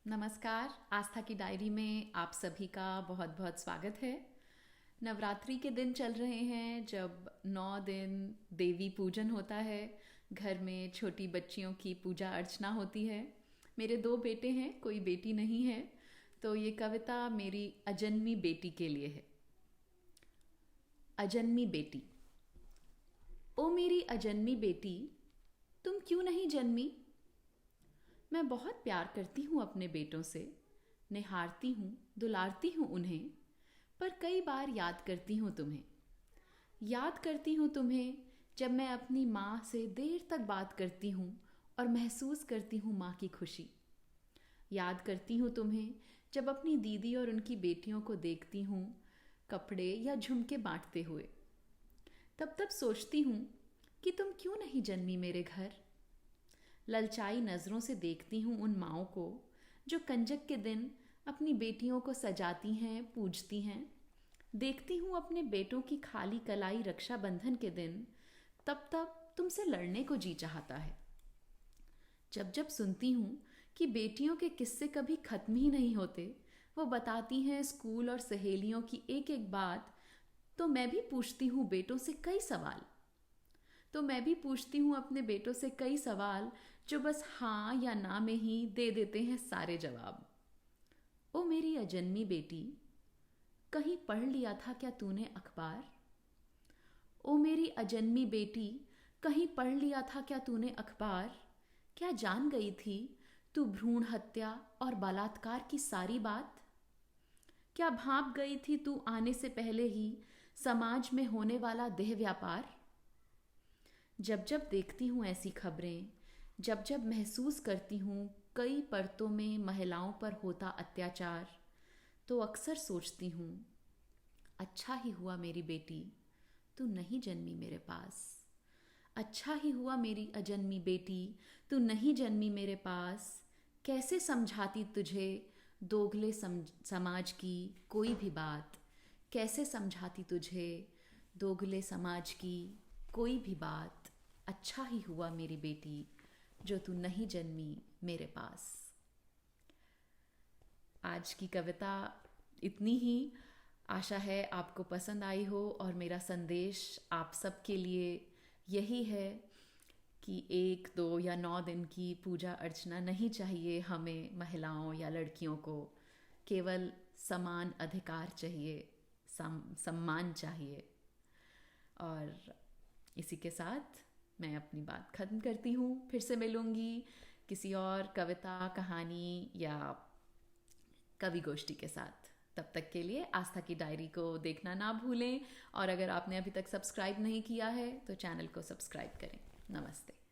नमस्कार। आस्था की डायरी में आप सभी का बहुत बहुत स्वागत है। नवरात्रि के दिन चल रहे हैं जब 9 दिन देवी पूजन होता है। घर में छोटी बच्चियों की पूजा अर्चना होती है। मेरे 2 बेटे हैं, कोई बेटी नहीं है। तो ये कविता मेरी अजन्मी बेटी के लिए है। अजन्मी बेटी। ओ मेरी अजन्मी बेटी, तुम क्यों नहीं जन्मी? मैं बहुत प्यार करती हूँ अपने बेटों से, निहारती हूँ, दुलारती हूँ उन्हें, पर कई बार याद करती हूँ तुम्हें। याद करती हूँ तुम्हें जब मैं अपनी माँ से देर तक बात करती हूँ और महसूस करती हूँ माँ की खुशी। याद करती हूँ तुम्हें जब अपनी दीदी और उनकी बेटियों को देखती हूँ कपड़े या झुमके बांटते हुए। तब तब सोचती हूँ कि तुम क्यों नहीं जन्मी मेरे घर। ललचाई नज़रों से देखती हूँ उन माँओं को जो कंजक के दिन अपनी बेटियों को सजाती हैं, पूजती हैं। देखती हूँ अपने बेटों की खाली कलाई रक्षाबंधन के दिन, तब तब तुमसे लड़ने को जी चाहता है। जब जब सुनती हूँ कि बेटियों के किस्से कभी खत्म ही नहीं होते, वो बताती हैं स्कूल और सहेलियों की एक एक बात, तो मैं भी पूछती हूँ बेटों से कई सवाल। अपने बेटों से कई सवाल जो बस हाँ या ना में ही दे देते हैं सारे जवाब। ओ मेरी अजन्मी बेटी, कहीं पढ़ लिया था क्या तूने अखबार? ओ मेरी अजन्मी बेटी, कहीं पढ़ लिया था क्या तूने अखबार? क्या जान गई थी तू भ्रूण हत्या और बलात्कार की सारी बात? क्या भांप गई थी तू आने से पहले ही समाज में होने वाला देह व्यापार? जब जब देखती हूँ ऐसी खबरें, जब जब महसूस करती हूँ कई परतों में महिलाओं पर होता अत्याचार, तो अक्सर सोचती हूँ, अच्छा ही हुआ मेरी बेटी तू नहीं जन्मी मेरे पास। अच्छा ही हुआ मेरी अजन्मी बेटी तू नहीं जन्मी मेरे पास। कैसे समझाती तुझे दोगले समाज की कोई भी बात। कैसे समझाती तुझे दोगले समाज की कोई भी बात। अच्छा ही हुआ मेरी बेटी जो तू नहीं जन्मी मेरे पास। आज की कविता इतनी ही। आशा है आपको पसंद आई हो और मेरा संदेश आप सबके लिए यही है कि 1, 2 या 9 दिन की पूजा अर्चना नहीं चाहिए हमें महिलाओं या लड़कियों को। केवल समान अधिकार चाहिए, सम्मान चाहिए। और इसी के साथ मैं अपनी बात ख़त्म करती हूँ। फिर से मिलूँगी किसी और कविता, कहानी या कवि गोष्ठी के साथ। तब तक के लिए आस्था की डायरी को देखना ना भूलें, और अगर आपने अभी तक सब्सक्राइब नहीं किया है तो चैनल को सब्सक्राइब करें। नमस्ते।